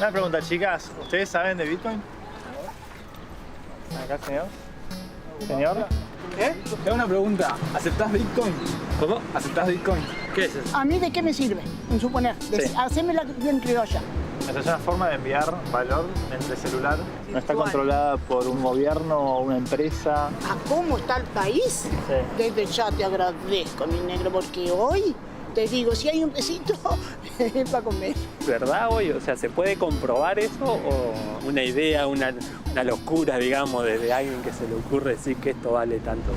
Una pregunta, chicas, ¿ustedes saben de Bitcoin? Acá, señor. Señor. ¿Eh? Tengo una pregunta. ¿Aceptás Bitcoin? ¿Cómo? ¿Aceptás Bitcoin? ¿Qué es eso? ¿A mí de qué me sirve? En suponer, Sí. hacémela bien criolla. Esa es una forma de enviar valor entre celular. No está ¿Cuál? controlada por un gobierno o una empresa. ¿A cómo está el país? Sí. Desde ya te agradezco, mi negro, porque hoy te digo, si hay un besito, es para comer. ¿Verdad hoy? O sea, ¿se puede comprobar eso o una idea, una locura, digamos, de alguien que se le ocurre decir que esto vale tanto?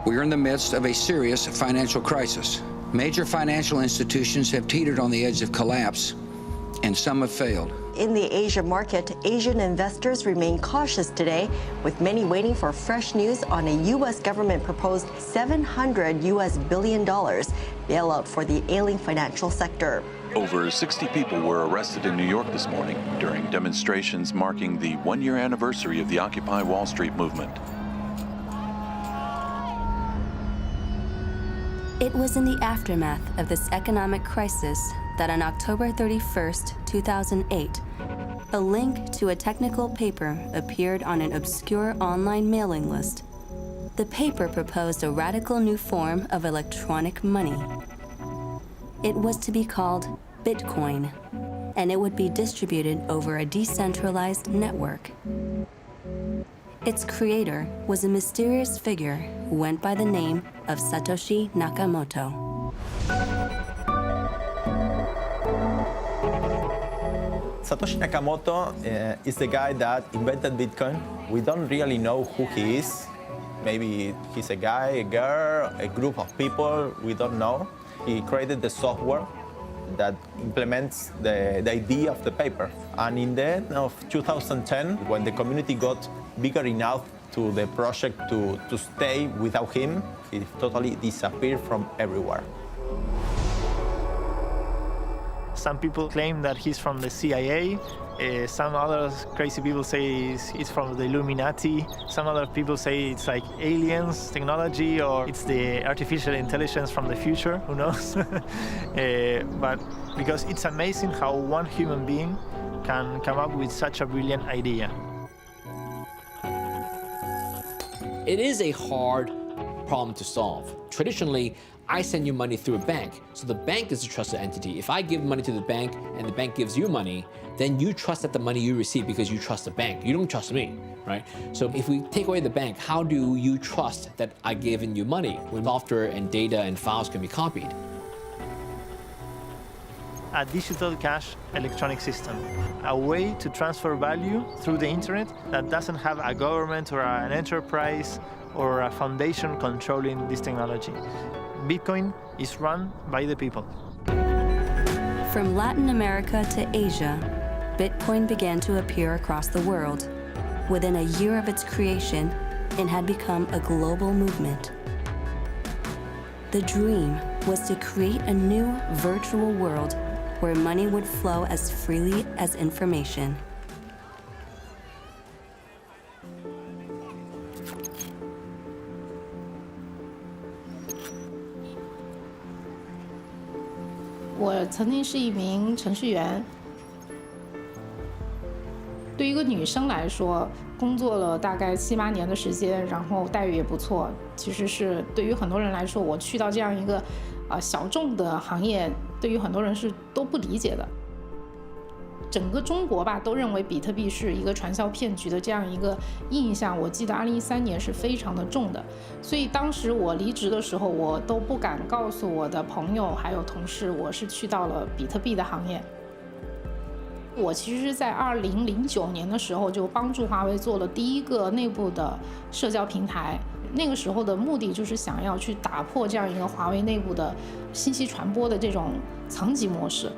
We are in the midst of a serious financial crisis. Major financial institutions have teetered on the edge of collapse, and some have failed. In the Asia market, Asian investors remain cautious today, with many waiting for fresh news on a U.S. government-proposed $700 billion bailout for the ailing financial sector. Over 60 people were arrested in New York this morning during demonstrations marking the one-year anniversary of the Occupy Wall Street movement. It was in the aftermath of this economic crisis that on October 31st, 2008, a link to a technical paper appeared on an obscure online mailing list. The paper proposed a radical new form of electronic money. It was to be called Bitcoin, and it would be distributed over a decentralized network. Its creator was a mysterious figure who went by the name of Satoshi Nakamoto. Satoshi Nakamoto is the guy that invented Bitcoin. We don't really know who he is. Maybe he's a guy, a girl, a group of people, we don't know. He created the software that implements the idea of the paper. And in the end of 2010, when the community got bigger enough to the project to stay without him, he totally disappeared from everywhere. Some people claim that he's from the CIA. Some other crazy people say it's from the Illuminati. Some other people say it's like aliens technology or it's the artificial intelligence from the future, who knows? But because it's amazing how one human being can come up with such a brilliant idea. It is a hard problem to solve. Traditionally, I send you money through a bank, so the bank is a trusted entity. If I give money to the bank and the bank gives you money, then you trust that the money you receive because you trust the bank. You don't trust me, right? So if we take away the bank, how do you trust that I given you money when software and data and files can be copied? A digital cash electronic system, a way to transfer value through the internet that doesn't have a government or an enterprise or a foundation controlling this technology. Bitcoin is run by the people. From Latin America to Asia, Bitcoin began to appear across the world. Within a year of its creation, it had become a global movement. The dream was to create a new virtual world where money would flow as freely as information.我曾经是一名程序员。对于一个女生来说，工作了大概7、8年的时间，然后待遇也不错。其实是对于很多人来说，我去到这样一个小众的行业，对于很多人是都不理解的。整个中国吧，都认为比特币是一个传销骗局的这样一个印象。我记得2013年是非常的重的，所以当时我离职的时候，我都不敢告诉我的朋友还有同事，我是去到了比特币的行业。我其实是在2009年的时候就帮助华为做了第一个内部的社交平台。那个时候的目的就是想要去打破这样一个华为内部的信息传播的这种层级模式。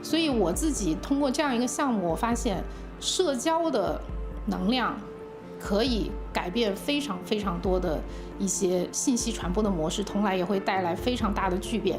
所以我自己通过这样一个项目，我发现社交的能量可以改变非常非常多的一些信息传播的模式，同来也会带来非常大的巨变。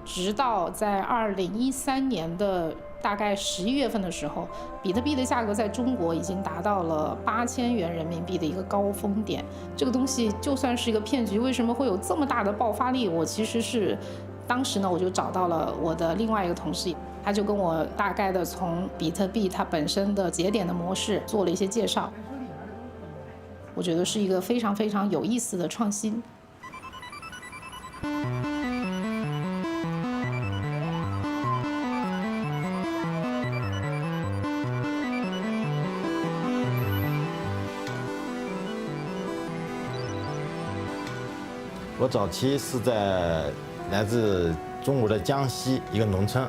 直到在2013年的大概11月份的时候，比特币的价格在中国已经达到了8000元人民币的一个高峰点。这个东西就算是一个骗局，为什么会有这么大的爆发力？我其实是当时呢，我就找到了我的另外一个同事，他就跟我大概的从比特币它本身的节点的模式做了一些介绍。我觉得是一个非常非常有意思的创新。我早期是在来自中国的江西一个农村。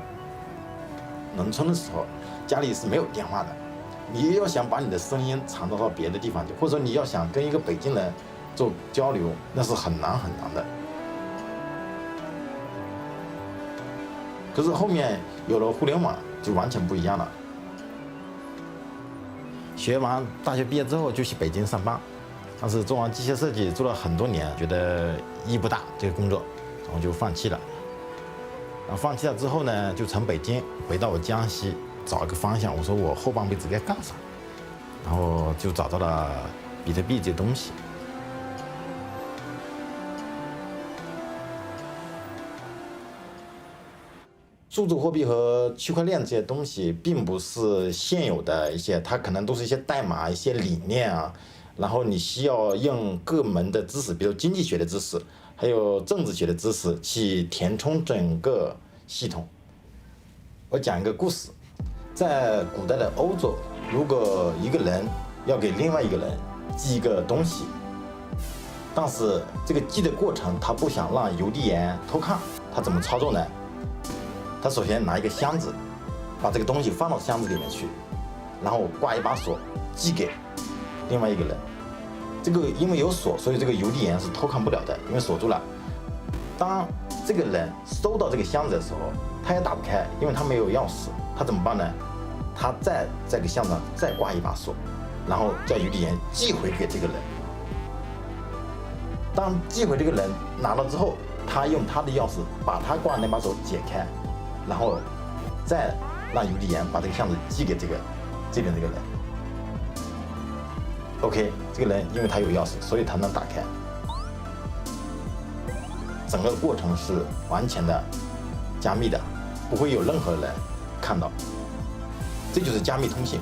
农村的时候，家里是没有电话的，你要想把你的声音传到别的地方去，或者说你要想跟一个北京人做交流，那是很难很难的。可是后面有了互联网，就完全不一样了。学完大学毕业之后就去北京上班。当时做完机械设计做了很多年，觉得意义不大这个工作，然后就放弃了。然后放弃了之后呢，就从北京回到我江西找一个方向，我说我后半辈子该干啥，然后就找到了比特币这东西。数字货币和区块链这些东西并不是现有的一些，它可能都是一些代码、一些理念啊。然后你需要用各门的知识，比如经济学的知识，还有政治学的知识去填充整个系统。我讲一个故事，在古代的欧洲，如果一个人要给另外一个人寄一个东西，但是这个寄的过程他不想让邮递员偷看，他怎么操作呢？他首先拿一个箱子，把这个东西放到箱子里面去，然后挂一把锁，寄给另外一个人。这个因为有锁，所以这个邮递员是偷看不了的，因为锁住了。当这个人收到这个箱子的时候，他也打不开，因为他没有钥匙。他怎么办呢？他在这个箱子上再挂一把锁，然后叫邮递员寄回给这个人。当寄回这个人拿到之后，他用他的钥匙把他挂的那把锁解开，然后再让邮递员把这个箱子寄给这边这个人。OK， 这个人因为他有钥匙，所以他能打开。整个过程是完全的加密的，不会有任何人看到。这就是加密通信。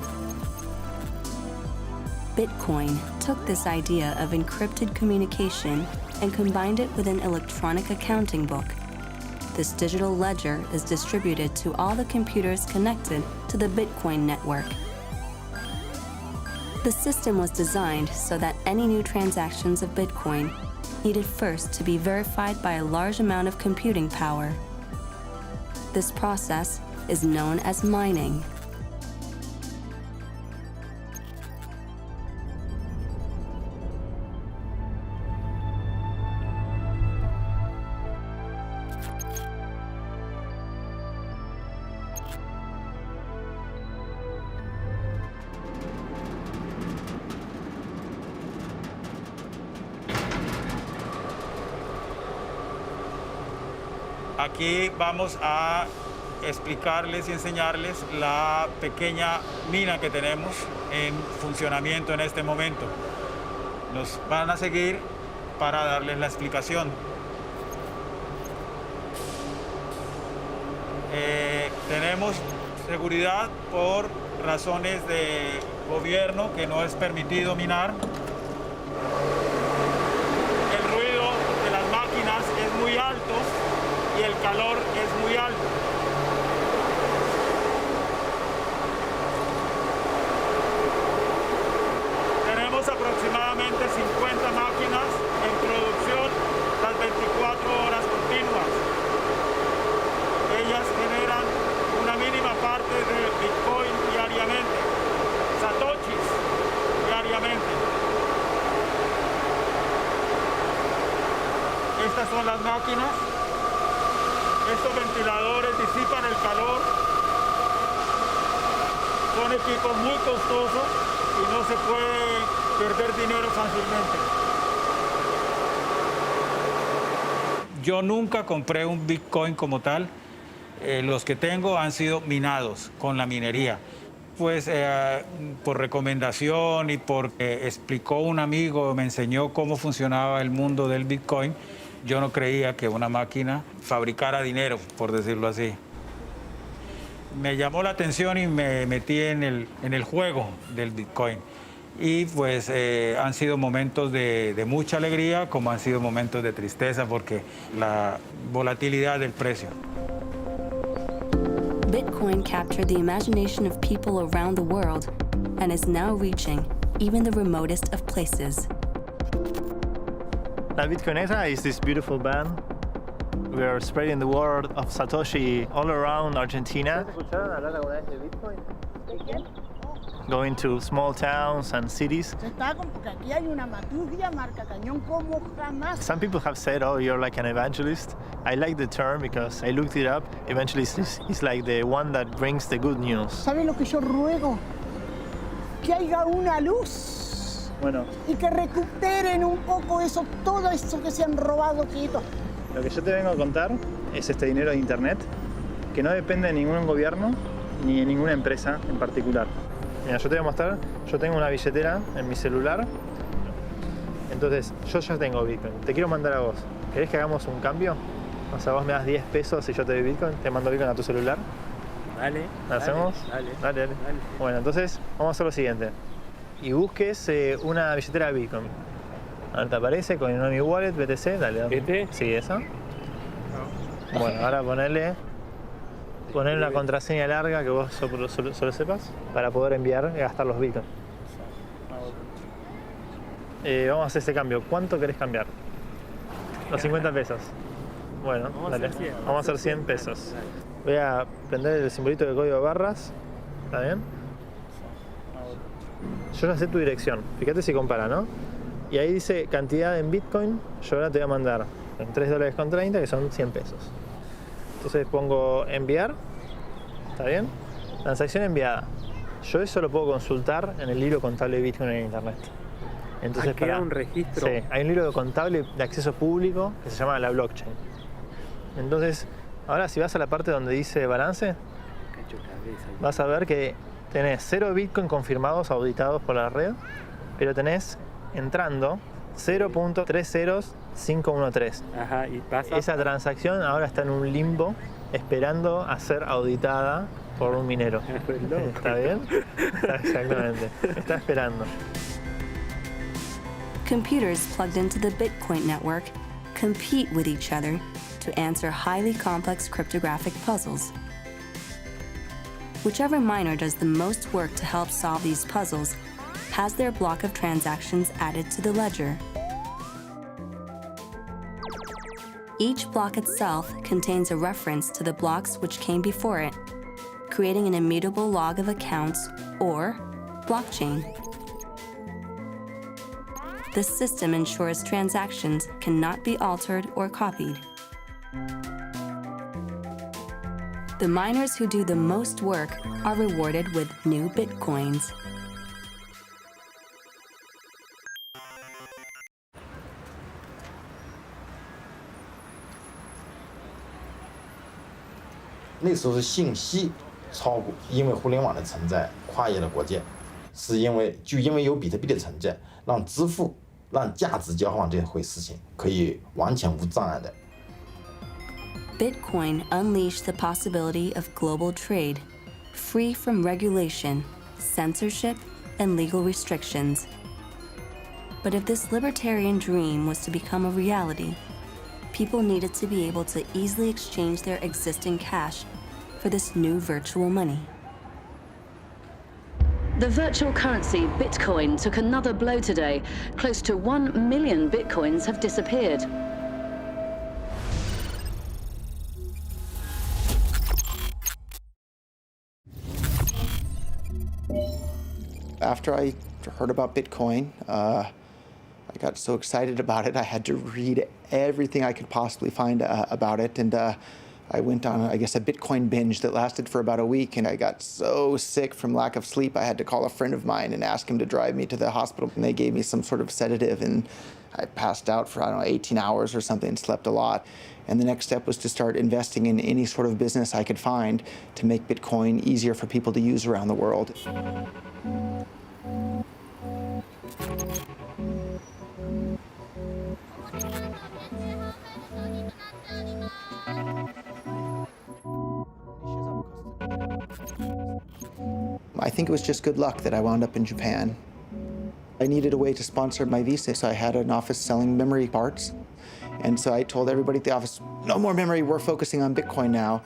Bitcoin took this idea of encrypted communication and combined it with an electronic accounting book. This digital ledger is distributed to all the computers connected to the Bitcoin network. The system was designed so that any new transactions of Bitcoin needed first to be verified by a large amount of computing power. This process is known as mining. Aquí vamos a explicarles y enseñarles la pequeña mina que tenemos en funcionamiento en este momento. Nos van a seguir para darles la explicación. Tenemos seguridad por razones de gobierno que no es permitido minar. El ruido de las máquinas es muy alto y el calor es muy alto. Tenemos aproximadamente 50 máquinas en producción las 24 horas continuas. Ellas generan una mínima máquinas. Estos ventiladores disipan el calor. Son equipos muy costosos y no se puede perder dinero fácilmente. Yo nunca compré un Bitcoin como tal. Los que tengo han sido minados con la minería. Pues por recomendación y porque explicó un amigo, me enseñó cómo funcionaba el mundo del Bitcoin, yo no creía que una máquina fabricara dinero, por decirlo así. Me llamó la atención y me metí en el juego del Bitcoin. Y pues han sido momentos de mucha alegría, como han sido momentos de tristeza, porque la volatilidad del precio. Bitcoin captured the imagination of people around the world and is now reaching even the remotest of places. La Bitcoinera is this beautiful band. We are spreading the word of Satoshi all around Argentina. Going to small towns and cities. Porque aquí hay una matugia marca cañón como jamás. Some people have said, oh, you're like an evangelist. I like the term because I looked it up. Evangelist is like the one that brings the good news. ¿Sabe lo que yo ruego? Que haya una luz. Bueno. Y que recuperen un poco eso, todo eso que se han robado, quieto. Lo que yo te vengo a contar es este dinero de internet que no depende de ningún gobierno ni de ninguna empresa en particular. Mira, yo te voy a mostrar, yo tengo una billetera en mi celular, entonces yo ya tengo Bitcoin, te quiero mandar a vos. ¿Querés que hagamos un cambio? O sea, vos me das 10 pesos y yo te doy Bitcoin, te mando Bitcoin a tu celular. Dale. ¿Lo hacemos? Dale. Bueno, entonces vamos a hacer lo siguiente. Y busques una billetera de Bitcoin. Ahora te aparece con mi wallet, BTC, dale. ¿BT? Sí, esa. Bueno, ahora ponerle una contraseña larga que vos solo sepas para poder enviar y gastar los bitcoins. Vamos a hacer este cambio. ¿Cuánto querés cambiar? Los 50 pesos. Bueno, dale. Vamos a hacer 100 pesos. Voy a prender el simbolito de código de barras. ¿Está bien? Yo ya sé tu dirección. Fíjate si compara, ¿no? Y ahí dice cantidad en bitcoin. Yo ahora te voy a mandar en $3.30, que son 100 pesos. Entonces pongo enviar, ¿está bien? Transacción enviada. Yo eso lo puedo consultar en el libro contable de Bitcoin en internet. Entonces, queda un registro. Sí, hay un libro contable de acceso público que se llama la blockchain. Entonces, ahora si vas a la parte donde dice balance, vas a ver que tenés 0 Bitcoin confirmados, auditados por la red, pero tenés entrando 0.30513. Ajá, y pasa. Esa transacción ahora está en un limbo esperando a ser auditada por un minero. ¿Está bien? Exactamente. Está esperando. Computers plugged into the Bitcoin network compete with each other to answer highly complex cryptographic puzzles. Whichever miner does the most work to help solve these puzzles has their block of transactions added to the ledger. Each block itself contains a reference to the blocks which came before it, creating an immutable log of accounts, or blockchain. This system ensures transactions cannot be altered or copied. The miners who do the most work are rewarded with new Bitcoins.那时候是信息超过，因为互联网的存在，跨越了国界，是因为有比特币的存在，让支付、让价值交换这回事情可以完全无障碍的。Bitcoin unleashed the possibility of global trade, free from regulation, censorship, and legal restrictions. But if this libertarian dream was to become a reality, people needed to be able to easily exchange their existing cash for this new virtual money. The virtual currency Bitcoin took another blow today. Close to 1 million Bitcoins have disappeared. After I heard about Bitcoin, I I got so excited about it, I had to read everything I could possibly find about it. And I went on, I guess, a Bitcoin binge that lasted for about a week, and I got so sick from lack of sleep, I had to call a friend of mine and ask him to drive me to the hospital. And they gave me some sort of sedative, and I passed out for, 18 hours or something, and slept a lot. And the next step was to start investing in any sort of business I could find to make Bitcoin easier for people to use around the world. I think it was just good luck that I wound up in Japan. I needed a way to sponsor my visa, so I had an office selling memory parts. And so I told everybody at the office, no more memory, we're focusing on Bitcoin now.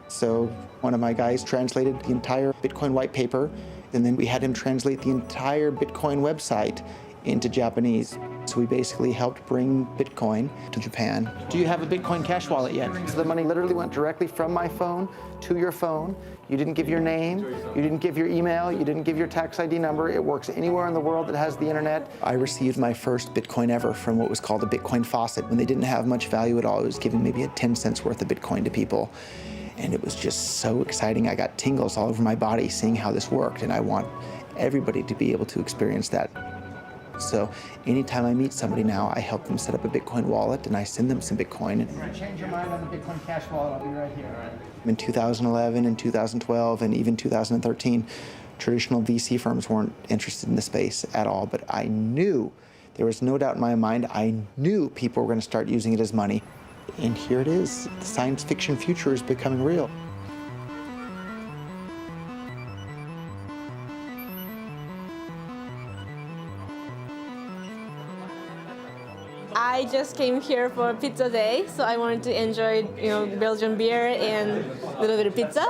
So one of my guys translated the entire Bitcoin white paper, and then we had him translate the entire Bitcoin website into Japanese. So we basically helped bring Bitcoin to Japan. Do you have a Bitcoin Cash wallet yet? So the money literally went directly from my phone to your phone. You didn't give your name, you didn't give your email, you didn't give your tax ID number. It works anywhere in the world that has the internet. I received my first Bitcoin ever from what was called a Bitcoin faucet. When they didn't have much value at all, it was giving maybe 10 cents worth of Bitcoin to people. And it was just so exciting. I got tingles all over my body seeing how this worked, and I want everybody to be able to experience that. So anytime I meet somebody now, I help them set up a Bitcoin wallet, and I send them some Bitcoin. Change your mind on the Bitcoin Cash wallet, I'll be right here. In 2011 and 2012 and even 2013, traditional VC firms weren't interested in the space at all, but I knew, there was no doubt in my mind, I knew people were going to start using it as money. And here it is, the science fiction future is becoming real. I just came here for pizza day, so I wanted to enjoy, Belgian beer and a little bit of pizza.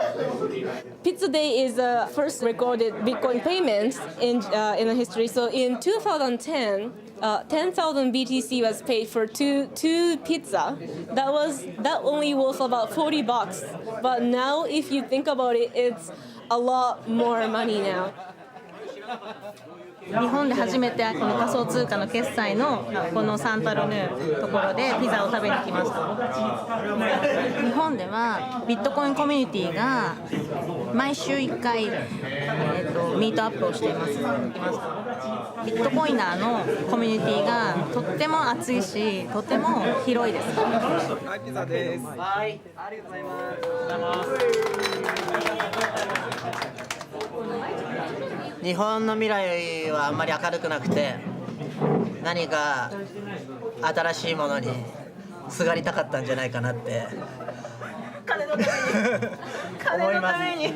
Pizza day is the first recorded Bitcoin payments in the history. So in 2010, 10,000 BTC was paid for two pizza. That only was about $40. But now, if you think about it, it's a lot more money now. 日本で初めてこの仮想通貨の決済のこのサンタロヌところでピザを食べに来ました。日本ではビットコインコミュニティが毎週1回、ミートアップをしています。ビットコイナーのコミュニティがとっても熱いし、とても広いです。はい、ピザです。はい、ありがとうございます。日本の未来はあんまり明るくなくて、何か新しいものにすがりたかったんじゃないかなって金のために思います。金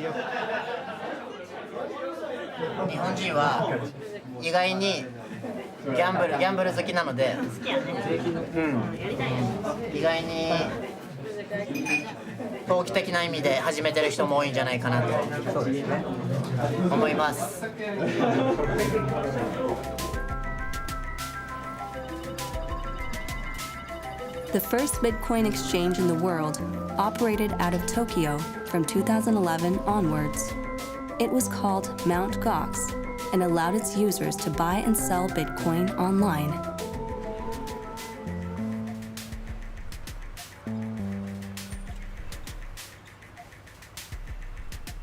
日本人は意外にギャンブル好きなので、意外に投機的な意味で始めてる人も多いんじゃないかなと思います。The first Bitcoin exchange in the world operated out of Tokyo from 2011 onwards. It was called Mt. Gox and allowed its users to buy and sell Bitcoin online.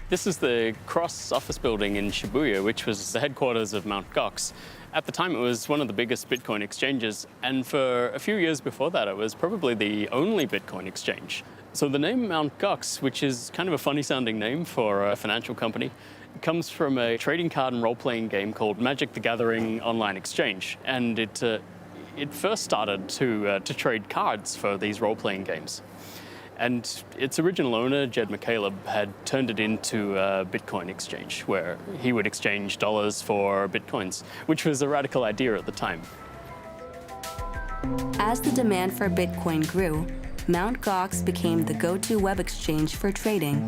This is the Cross office building in Shibuya, which was the headquarters of Mt. Gox. At the time, it was one of the biggest Bitcoin exchanges, and for a few years before that, it was probably the only Bitcoin exchange. So the name Mt. Gox, which is kind of a funny-sounding name for a financial company, comes from a trading card and role-playing game called Magic the Gathering Online Exchange, and it first started to trade cards for these role-playing games. And its original owner, Jed McCaleb, had turned it into a Bitcoin exchange, where he would exchange dollars for Bitcoins, which was a radical idea at the time. As the demand for Bitcoin grew, Mt. Gox became the go-to web exchange for trading.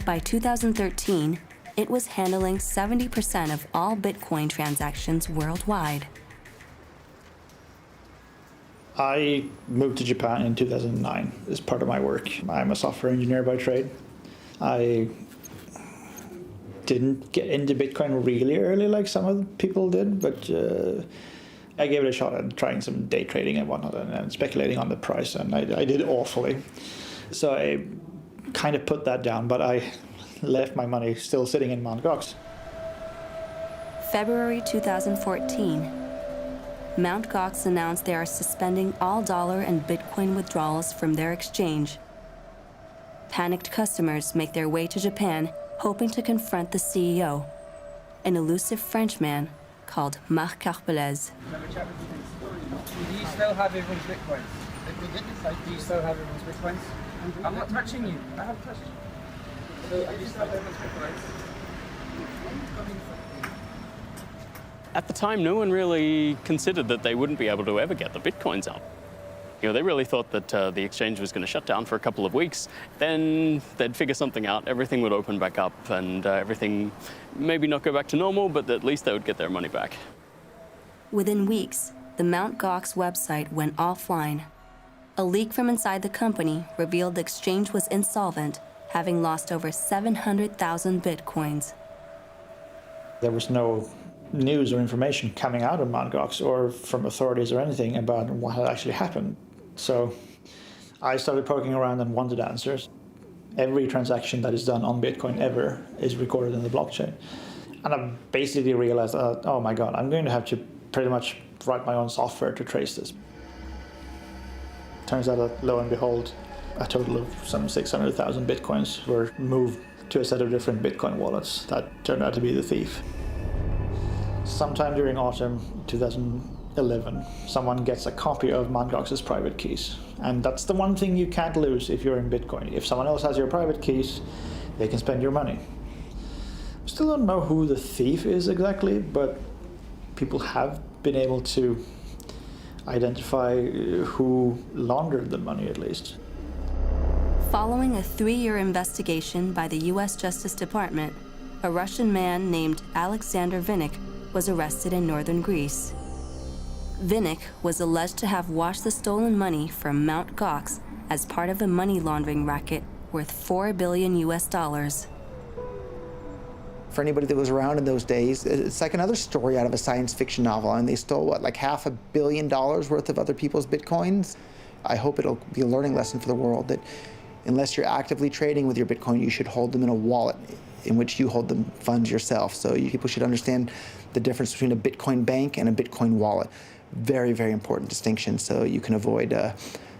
By 2013, it was handling 70% of all Bitcoin transactions worldwide. I moved to Japan in 2009 as part of my work. I'm a software engineer by trade. I didn't get into Bitcoin really early like some other people did, but I gave it a shot at trying some day trading and whatnot and speculating on the price, and I did awfully. So I kind of put that down, but I left my money still sitting in Mt. Gox. February 2014. Mt. Gox announced they are suspending all dollar and Bitcoin withdrawals from their exchange. Panicked customers make their way to Japan, hoping to confront the CEO, an elusive Frenchman called Marc Carpelez. Do you still have everyone's Bitcoins? Do you still have everyone's Bitcoins? I'm not touching you. I haven't touched you. So, do you still have everyone's Bitcoins? At the time, no one really considered that they wouldn't be able to ever get the Bitcoins out. You know, they really thought that the exchange was going to shut down for a couple of weeks. Then they'd figure something out, everything would open back up, and everything maybe not go back to normal, but at least they would get their money back. Within weeks, the Mt. Gox website went offline. A leak from inside the company revealed the exchange was insolvent, having lost over 700,000 Bitcoins. There was no news or information coming out of Mt. Gox or from authorities or anything about what had actually happened. So I started poking around and wanted answers. Every transaction that is done on Bitcoin ever is recorded in the blockchain. And I basically realized, oh my God, I'm going to have to pretty much write my own software to trace this. Turns out that, lo and behold, a total of some 600,000 Bitcoins were moved to a set of different Bitcoin wallets that turned out to be the thief. Sometime during autumn 2011, someone gets a copy of Mt. Gox's private keys. And that's the one thing you can't lose if you're in Bitcoin. If someone else has your private keys, they can spend your money. Still don't know who the thief is exactly, but people have been able to identify who laundered the money at least. Following a 3-year investigation by the U.S. Justice Department, a Russian man named Alexander Vinnik was arrested in northern Greece. Vinnik was alleged to have washed the stolen money from Mt. Gox as part of the money laundering racket worth $4 billion US. For anybody that was around in those days, it's like another story out of a science fiction novel, and they stole, what, like $500 million worth of other people's Bitcoins? I hope it'll be a learning lesson for the world that unless you're actively trading with your Bitcoin, you should hold them in a wallet in which you hold the funds yourself. So people should understand the difference between a Bitcoin bank and a Bitcoin wallet. Very, very important distinction, so you can avoid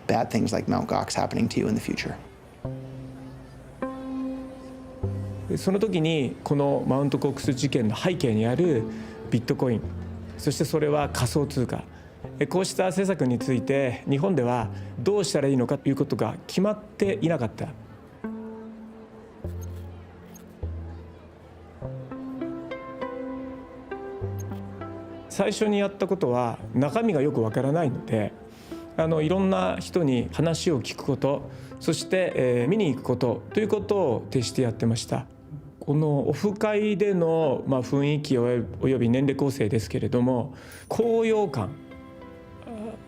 bad things like Mt. Gox happening to you in the future. その時にこのマウントコックス事件の背景にあるビットコイン、そしてそれは仮想通貨、こうした施策について日本ではどうしたらいいのかということが決まっていなかった。最初にやったことは中身がよくわからないので、いろんな人に話を聞くこと、そして、見に行くことということを徹してやってました。このオフ会での、雰囲気および年齢構成ですけれども、高揚感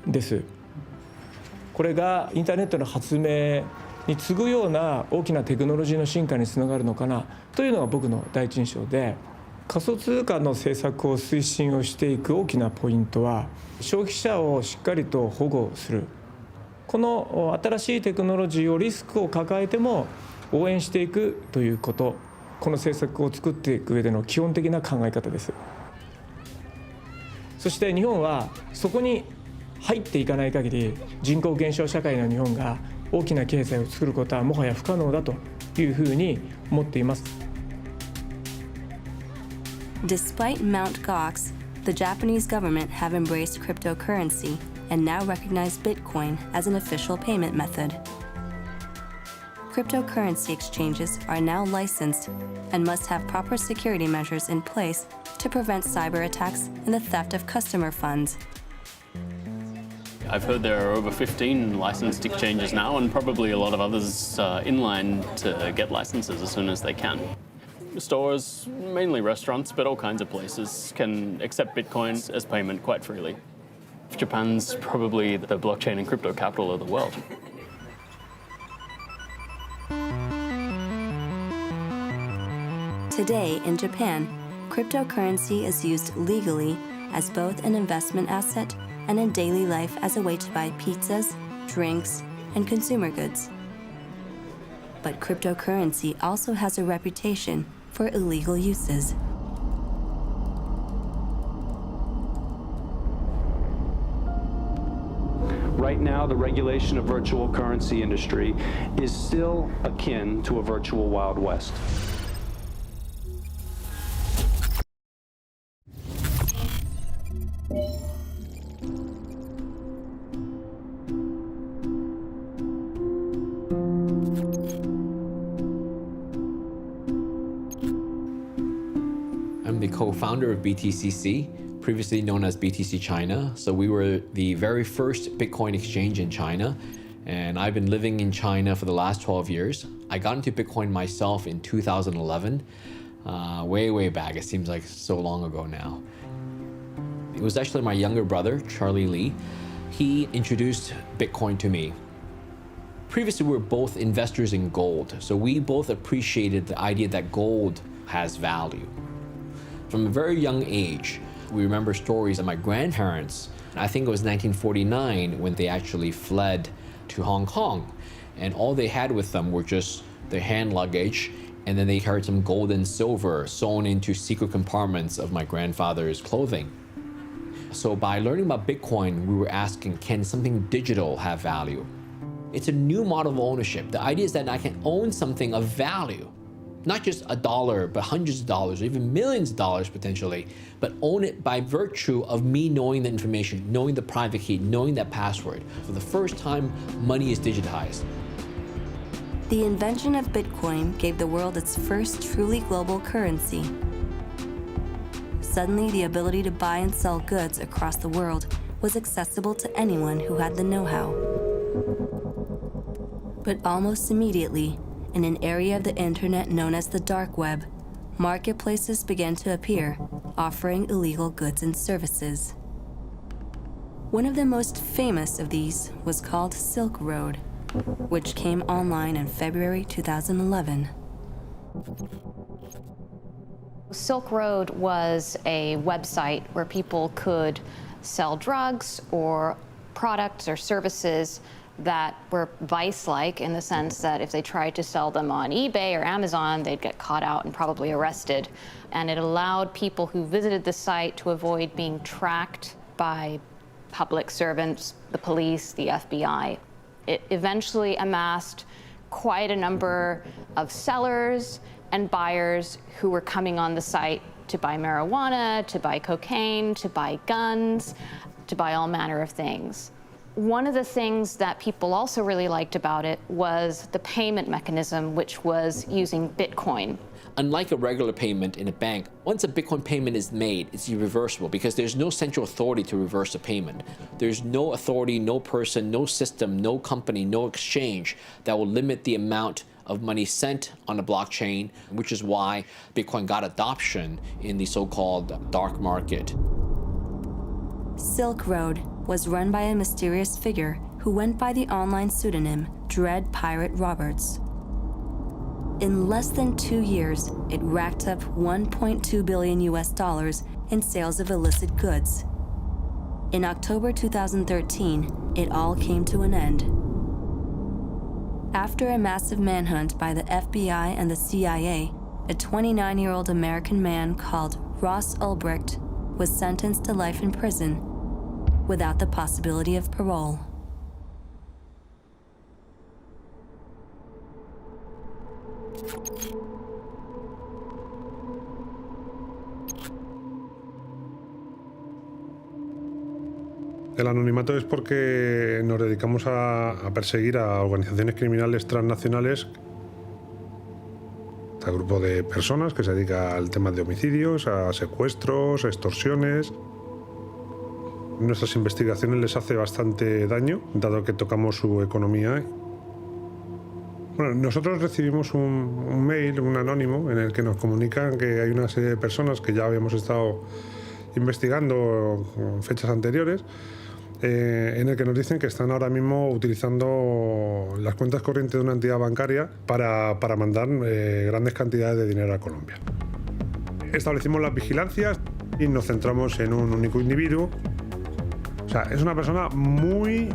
です。これがインターネットの発明に次ぐような大きなテクノロジーの進化につながるのかなというのが僕の第一印象で、仮想通貨の政策を推進をしていく大きなポイントは消費者をしっかりと保護する。この新しいテクノロジーをリスクを抱えても応援していくということ、この政策を作っていく上での基本的な考え方です。そして日本はそこに入っていかない限り、人口減少社会の日本が大きな経済を作ることはもはや不可能だというふうに思っています。Despite Mt. Gox, the Japanese government have embraced cryptocurrency and now recognize Bitcoin as an official payment method. Cryptocurrency exchanges are now licensed and must have proper security measures in place to prevent cyber attacks and the theft of customer funds. I've heard there are over 15 licensed exchanges now, and probably a lot of others in line to get licenses as soon as they can. Stores, mainly restaurants, but all kinds of places can accept Bitcoin as payment quite freely. Japan's probably the blockchain and crypto capital of the world. Today in Japan, cryptocurrency is used legally as both an investment asset and in daily life as a way to buy pizzas, drinks, and consumer goods. But cryptocurrency also has a reputation for illegal uses. Right now, the regulation of virtual currency industry is still akin to a virtual Wild West. I'm the co-founder of BTCC, previously known as BTC China. So we were the very first Bitcoin exchange in China, and I've been living in China for the last 12 years. I got into Bitcoin myself in 2011, way back. It seems like so long ago now. It was actually my younger brother, Charlie Lee. He introduced Bitcoin to me. Previously, we were both investors in gold, so we both appreciated the idea that gold has value. From a very young age, we remember stories of my grandparents. I think it was 1949 when they actually fled to Hong Kong, and all they had with them were just their hand luggage, and then they carried some gold and silver sewn into secret compartments of my grandfather's clothing. So by learning about Bitcoin, we were asking, can something digital have value? It's a new model of ownership. The idea is that I can own something of value. Not just $1, but hundreds of dollars, or even millions of dollars potentially, but own it by virtue of me knowing the information, knowing the private key, knowing that password. For the first time, money is digitized. The invention of Bitcoin gave the world its first truly global currency. Suddenly, the ability to buy and sell goods across the world was accessible to anyone who had the know-how. But almost immediately, in an area of the internet known as the dark web, marketplaces began to appear, offering illegal goods and services. One of the most famous of these was called Silk Road, which came online in February 2011. Silk Road was a website where people could sell drugs or products or services that were vice-like in the sense that if they tried to sell them on eBay or Amazon, they'd get caught out and probably arrested. And it allowed people who visited the site to avoid being tracked by public servants, the police, the FBI. It eventually amassed quite a number of sellers and buyers who were coming on the site to buy marijuana, to buy cocaine, to buy guns, to buy all manner of things. One of the things that people also really liked about it was the payment mechanism, which was using Bitcoin. Unlike a regular payment in a bank, once a Bitcoin payment is made, it's irreversible because there's no central authority to reverse a payment. There's no authority, no person, no system, no company, no exchange that will limit the amount of money sent on a blockchain, which is why Bitcoin got adoption in the so-called dark market. Silk Road was run by a mysterious figure who went by the online pseudonym Dread Pirate Roberts. In less than 2 years, it racked up $1.2 billion in sales of illicit goods. In October 2013, it all came to an end. After a massive manhunt by the FBI and the CIA, a 29-year-old American man called Ross Ulbricht was sentenced to life in prison without the possibility of parole. El anonimato es porque nos dedicamos a perseguir a organizaciones criminales transnacionales, a grupo de personas que se dedica al tema de homicidios, a secuestros, a extorsiones. Nuestras investigaciones les hace bastante daño, dado que tocamos su economía. Bueno, nosotros recibimos un mail, un anónimo, en el que nos comunican que hay una serie de personas que ya habíamos estado investigando en fechas anteriores, en el que nos dicen que están ahora mismo utilizando las cuentas corrientes de una entidad bancaria para mandar grandes cantidades de dinero a Colombia. Establecimos las vigilancias. y nos centramos en un único individuo. O sea, es una persona muy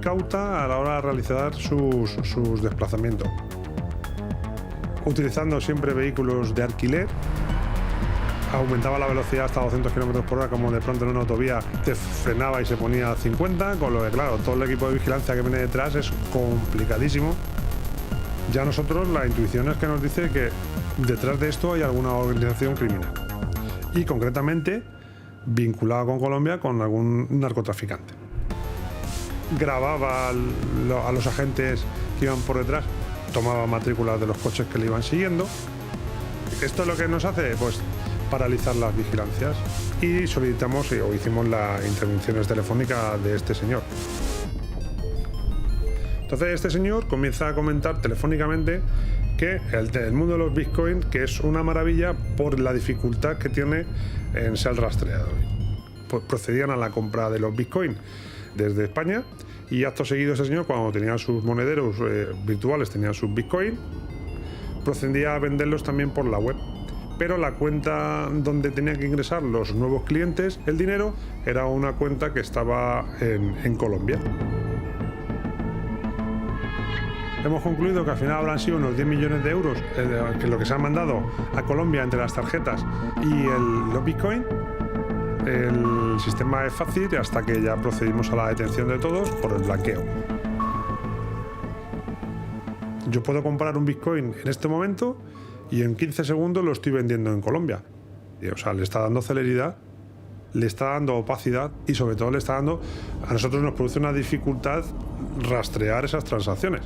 cauta a la hora de realizar sus desplazamientos. Utilizando siempre vehículos de alquiler, aumentaba la velocidad hasta 200 km por hora, como de pronto en una autovía te frenaba y se ponía a 50, con lo que claro, todo el equipo de vigilancia que viene detrás es complicadísimo. Ya nosotros la intuición es que nos dice que detrás de esto hay alguna organización criminal y concretamente vinculada con Colombia con algún narcotraficante. Grababa a los agentes que iban por detrás, tomaba matrículas de los coches que le iban siguiendo. Esto es lo que nos hace, pues, paralizar las vigilancias y solicitamos o hicimos las intervenciones telefónicas de este señor. Entonces este señor comienza a comentar telefónicamente que el mundo de los bitcoins, que es una maravilla por la dificultad que tiene en ser rastreado. Pues procedían a la compra de los bitcoins desde España y acto seguido ese señor, cuando tenía sus monederos virtuales, tenía sus bitcoins, procedía a venderlos también por la web. Pero la cuenta donde tenían que ingresar los nuevos clientes el dinero era una cuenta que estaba en Colombia. Hemos concluido que al final habrán sido unos 10 millones de euros que lo que se ha mandado a Colombia entre las tarjetas y los bitcoins. El sistema es fácil hasta que ya procedimos a la detención de todos por el blanqueo. Yo puedo comprar un bitcoin en este momento y en 15 segundos lo estoy vendiendo en Colombia. O sea, le está dando celeridad, le está dando opacidad y sobre todo le está dando, a nosotros nos produce una dificultad rastrear esas transacciones.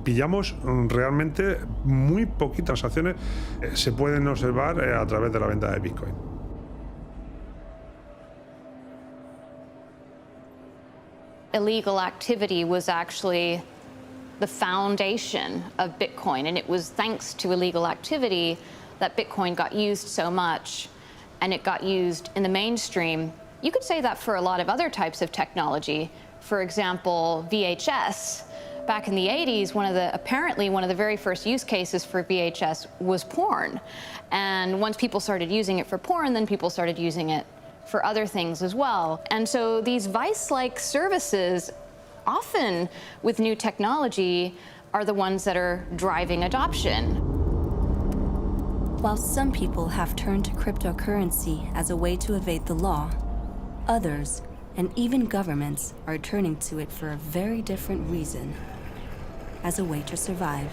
Pillamos realmente muy poquitas transacciones, se pueden observar a través de la venta de Bitcoin. Illegal activity was actually the foundation of Bitcoin, and it was thanks to illegal activity that Bitcoin got used so much, and it got used in the mainstream. You could say that for a lot of other types of technology. For example, VHS. Back in the 80s, apparently one of the very first use cases for VHS was porn. And once people started using it for porn, then people started using it for other things as well. And so these vice-like services, often with new technology, are the ones that are driving adoption. While some people have turned to cryptocurrency as a way to evade the law, others, and even governments, are turning to it for a very different reason: as a way to survive.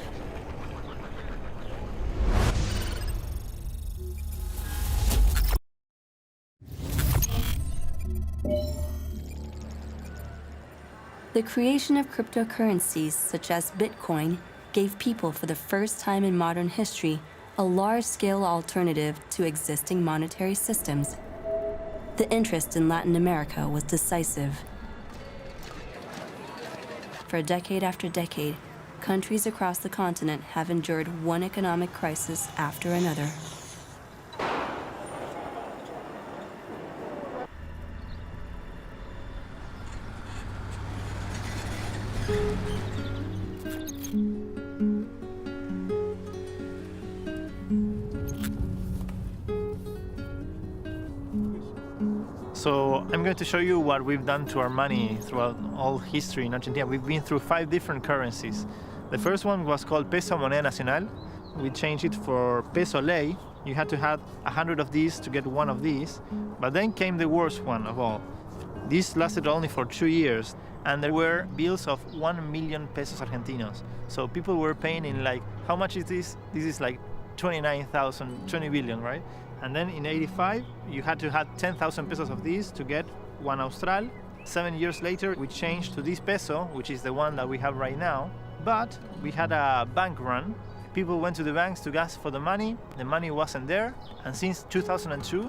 The creation of cryptocurrencies such as Bitcoin gave people, for the first time in modern history, a large-scale alternative to existing monetary systems. The interest in Latin America was decisive. For decade after decade, countries across the continent have endured one economic crisis after another. So I'm going to show you what we've done to our money throughout all history in Argentina. We've been through 5 different currencies. The first one was called Peso Moneda Nacional. We changed it for Peso Ley. You had to have 100 of these to get one of these. But then came the worst one of all. This lasted only for 2 years, and there were bills of 1 million pesos argentinos. So people were paying in like, how much is this? This is like 29,000, 20 billion, right? And then in 85, you had to have 10,000 pesos of these to get 1 Austral. 7 years later, we changed to this peso, which is the one that we have right now. But we had a bank run. People went to the banks to ask for the money wasn't there. And since 2002,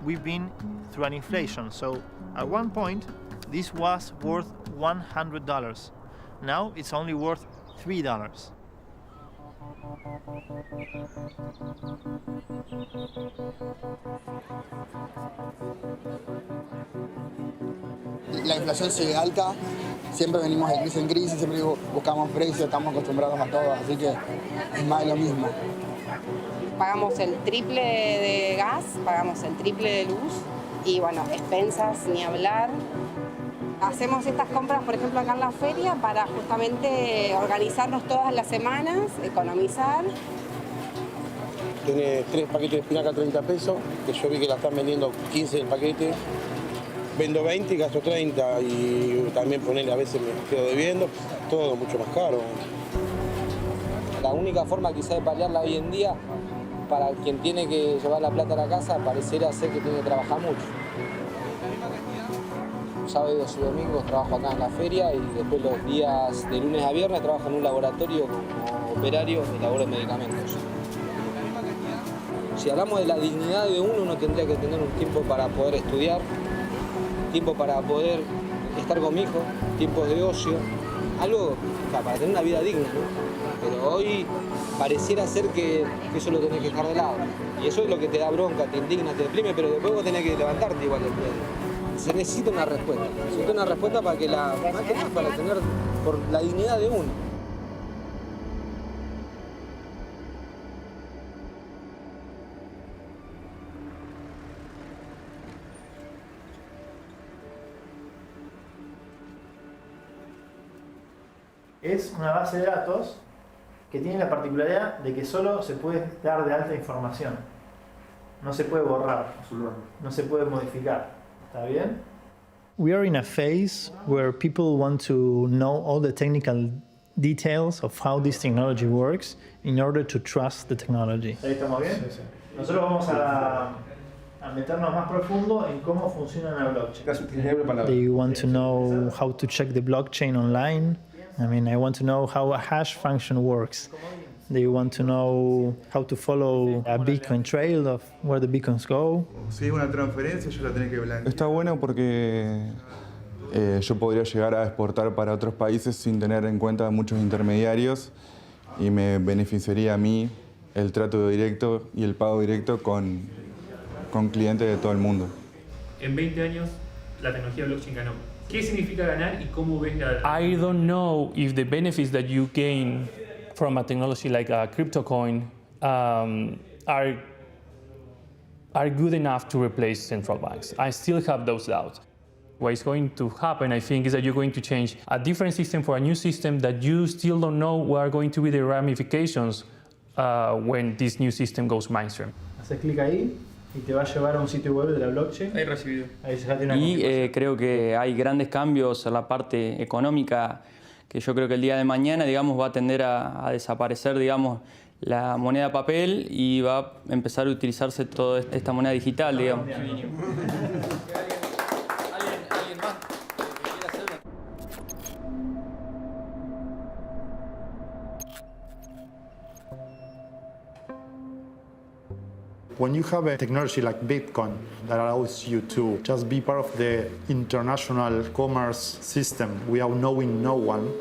we've been through an inflation. So at one point, this was worth $100. Now it's only worth $3. La inflación sigue alta, siempre venimos de crisis en crisis, siempre buscamos precios, estamos acostumbrados a todo, así que es más de lo mismo. Pagamos el triple de gas, pagamos el triple de luz y bueno, expensas ni hablar. Hacemos estas compras, por ejemplo, acá en la feria para justamente organizarnos todas las semanas, economizar. Tiene 3 paquetes de espinaca a 30 pesos, que yo vi que la están vendiendo 15 el paquete. Vendo 20 y gasto 30 y también ponerle, a veces me quedo debiendo, todo mucho más caro. La única forma quizá de paliarla hoy en día, para quien tiene que llevar la plata a la casa, pareciera ser que tiene que trabajar mucho. Sábados y domingos trabajo acá en la feria y después los días de lunes a viernes trabajo en un laboratorio como operario y elaboro medicamentos. Si hablamos de la dignidad de uno tendría que tener un tiempo para poder estudiar, tiempo para poder estar con mi hijo, tiempos de ocio, algo para tener una vida digna, ¿no? Pero hoy pareciera ser que eso lo tenés que dejar de lado. Y eso es lo que te da bronca, te indigna, te deprime, pero después vos tenés que levantarte igual del día. Se necesita una respuesta. Se necesita una respuesta para que más que nada para tener por la dignidad de uno. Es una base de datos que tiene la particularidad de que solo se puede dar de alta información. No se puede borrar, no se puede modificar. ¿Está bien? We are in a phase where people want to know all the technical details of how this technology works in order to trust the technology. ¿Ahí estamos bien? Sí, sí. Nosotros vamos a meternos más profundo en cómo funciona la blockchain. They want to know how to check the blockchain online. I mean, I want to know how a hash function works. They want to know how to follow a Bitcoin trail of where the Bitcoins go. Si es una transferencia, yo la tenés que blanquear. Está bueno porque yo podría llegar a exportar para otros países sin tener en cuenta muchos intermediarios y me beneficiaría a mí el trato directo y el pago directo con clientes de todo el mundo. En 20 años, la tecnología blockchain ganó. ¿Qué significa ganar y cómo ves la... I don't know if the benefits that you gain from a technology like a crypto coin are good enough to replace central banks. I still have those doubts. What is going to happen, I think, is that you're going to change a different system for a new system that you still don't know what are going to be the ramifications when this new system goes mainstream. Haces clic ahí y te va a llevar a un sitio web de la blockchain. Ahí recibido. Ahí ya tiene una y creo que hay grandes cambios en la parte económica que yo creo que el día de mañana, digamos, va a tender a desaparecer, digamos, la moneda papel y va a empezar a utilizarse toda esta moneda digital, digamos. When you have a technology like Bitcoin that allows you to just be part of the international commerce system without knowing no one,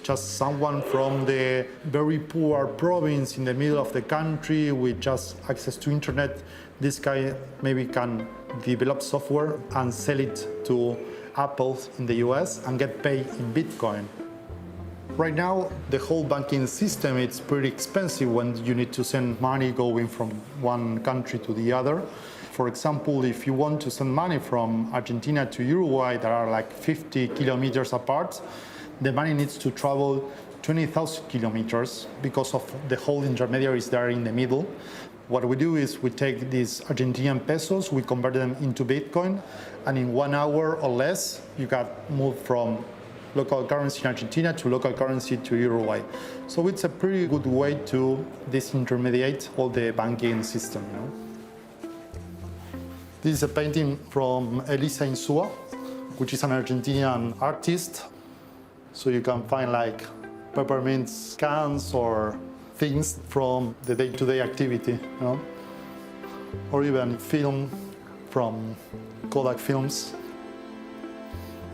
just someone from the very poor province in the middle of the country with just access to internet, this guy maybe can develop software and sell it to Apple in the US and get paid in Bitcoin. Right now, the whole banking system, it's pretty expensive when you need to send money going from one country to the other. For example, if you want to send money from Argentina to Uruguay that are like 50 kilometers apart, the money needs to travel 20,000 kilometers because of the whole intermediaries that are in the middle. What we do is we take these Argentinian pesos, we convert them into Bitcoin, and in 1 hour or less, you got moved from local currency in Argentina to local currency to Uruguay. So it's a pretty good way to disintermediate all the banking system. You know? This is a painting from Elisa Insua, which is an Argentinian artist. So you can find like peppermint cans or things from the day-to-day activity, you know? Or even film from Kodak films.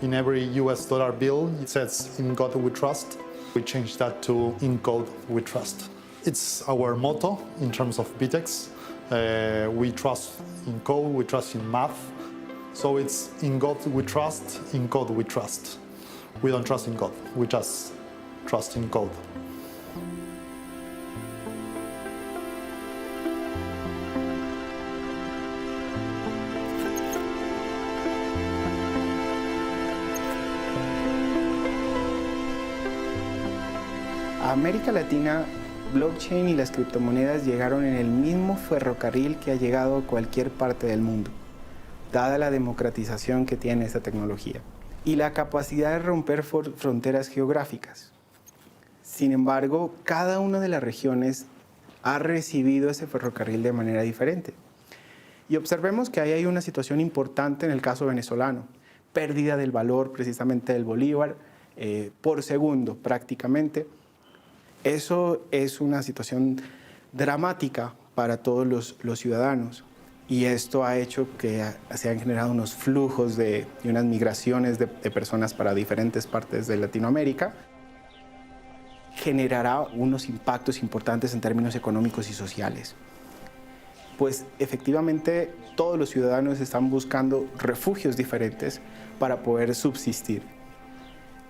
In every US dollar bill, it says, "In God we trust." We changed that to "In code we trust." It's our motto in terms of BitX. We trust in code, we trust in math. So it's "In God we trust, in code we trust." We don't trust in God, we just trust in code. América Latina, blockchain y las criptomonedas llegaron en el mismo ferrocarril que ha llegado a cualquier parte del mundo, dada la democratización que tiene esta tecnología y la capacidad de romper fronteras geográficas. Sin embargo, cada una de las regiones ha recibido ese ferrocarril de manera diferente. Y observemos que ahí hay una situación importante en el caso venezolano, pérdida del valor precisamente del bolívar por segundo prácticamente. Eso es una situación dramática para todos los ciudadanos y esto ha hecho que se han generado unos flujos y unas migraciones de personas para diferentes partes de Latinoamérica. Generará unos impactos importantes en términos económicos y sociales. Pues efectivamente todos los ciudadanos están buscando refugios diferentes para poder subsistir.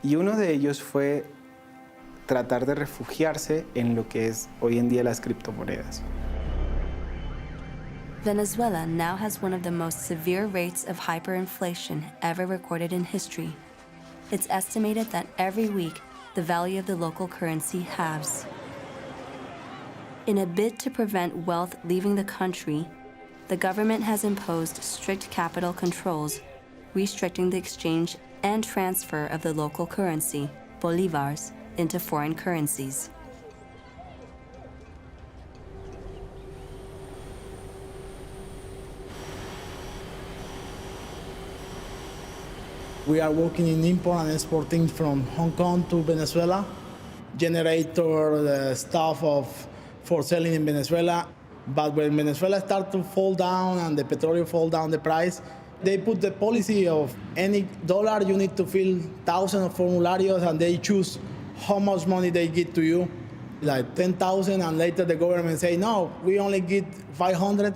Y uno de ellos fue tratar de refugiarse en lo que es hoy en día las criptomonedas. Venezuela now has one of the most severe rates of hyperinflation ever recorded in history. It's estimated that every week, the value of the local currency halves. In a bid to prevent wealth leaving the country, the government has imposed strict capital controls, restricting the exchange and transfer of the local currency, bolivars, into foreign currencies. We are working in import and exporting from Hong Kong to Venezuela, generator stuff for selling in Venezuela. But when Venezuela start to fall down and the petroleum fall down the price, they put the policy of any dollar you need to fill thousands of formularios and they choose how much money they give to you, like 10,000, and later the government say, no, we only give 500.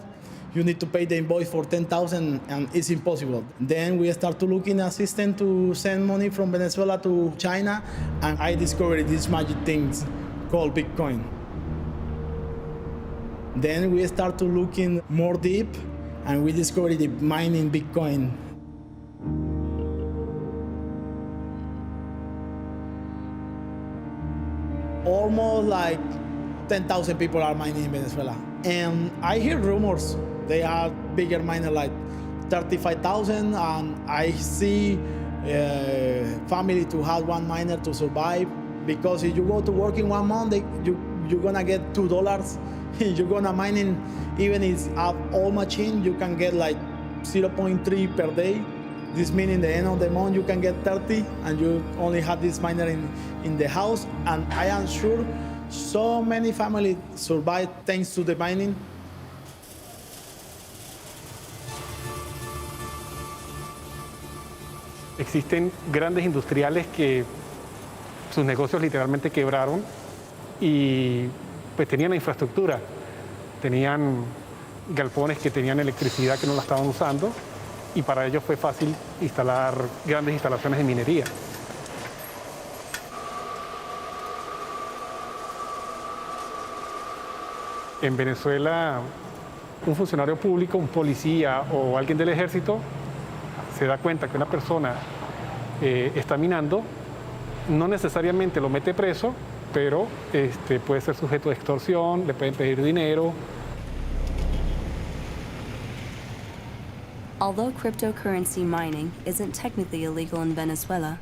You need to pay the invoice for 10,000 and it's impossible. Then we start to look in a system to send money from Venezuela to China, and I discovered these magic things called Bitcoin. Then we start to look in more deep, and we discovered the mining Bitcoin. Almost like 10,000 people are mining in Venezuela. And I hear rumors they are bigger miner like 35,000, and I see family to have one miner to survive, because if you go to work in 1 month, you're gonna get $2. You're gonna mine in, even if it's all machine, you can get like 0.3 per day. This means the end of the month you can get 30, and you only have this miner in the house. And I am sure so many families survive thanks to the mining. Existen grandes industriales que sus negocios literalmente quebraron y pues tenían la infraestructura, tenían galpones que tenían electricidad que no la estaban usando y para ellos fue fácil instalar grandes instalaciones de minería. En Venezuela, un funcionario público, un policía o alguien del ejército se da cuenta que una persona está minando, no necesariamente lo mete preso, pero puede ser sujeto de extorsión, le pueden pedir dinero. Although cryptocurrency mining isn't technically illegal in Venezuela,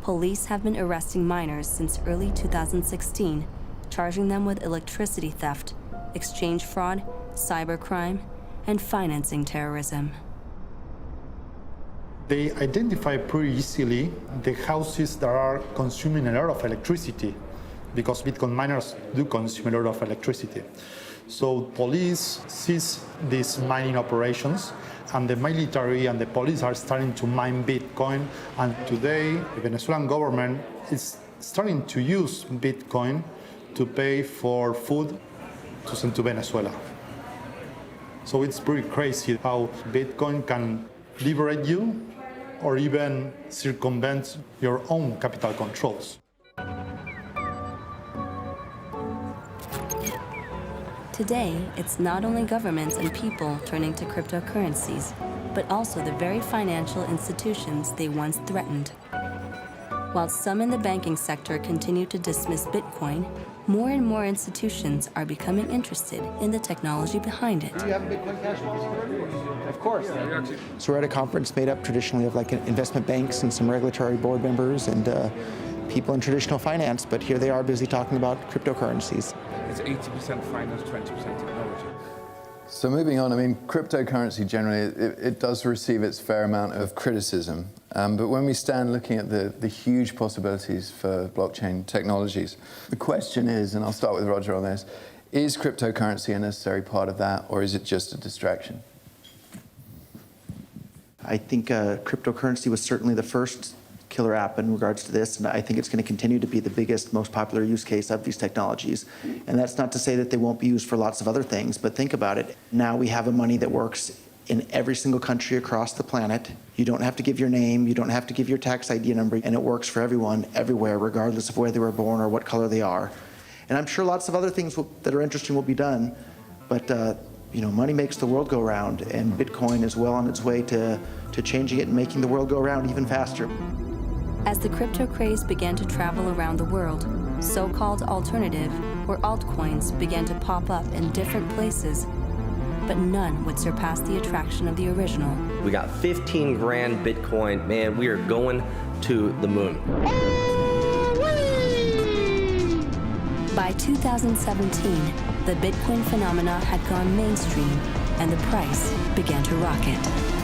police have been arresting miners since early 2016, charging them with electricity theft, exchange fraud, cybercrime, and financing terrorism. They identify pretty easily the houses that are consuming a lot of electricity, because Bitcoin miners do consume a lot of electricity. So police seize these mining operations, and the military and the police are starting to mine Bitcoin. And today, the Venezuelan government is starting to use Bitcoin to pay for food to send to Venezuela. So it's pretty crazy how Bitcoin can liberate you or even circumvent your own capital controls. Today, it's not only governments and people turning to cryptocurrencies, but also the very financial institutions they once threatened. While some in the banking sector continue to dismiss Bitcoin, more and more institutions are becoming interested in the technology behind it. Do you have a Bitcoin Cash wallet already? Of course. So we're at a conference made up traditionally of like investment banks and some regulatory board members and people in traditional finance, but here they are busy talking about cryptocurrencies. It's 80% finance, 20% technology. So moving on, I mean, cryptocurrency generally, it does receive its fair amount of criticism. But when we stand looking at the huge possibilities for blockchain technologies, the question is, and I'll start with Roger on this, is cryptocurrency a necessary part of that, or is it just a distraction? I think cryptocurrency was certainly the first killer app in regards to this, and I think it's going to continue to be the biggest, most popular use case of these technologies. And that's not to say that they won't be used for lots of other things, but think about it. Now we have a money that works in every single country across the planet. You don't have to give your name, you don't have to give your tax ID number, and it works for everyone, everywhere, regardless of where they were born or what color they are. And I'm sure lots of other things that are interesting will be done, but you know, money makes the world go round, and Bitcoin is well on its way to changing it and making the world go round even faster. As the crypto craze began to travel around the world, so-called alternative or altcoins began to pop up in different places, but none would surpass the attraction of the original. We got 15 grand Bitcoin. Man, we are going to the moon. By 2017, the Bitcoin phenomena had gone mainstream and the price began to rocket.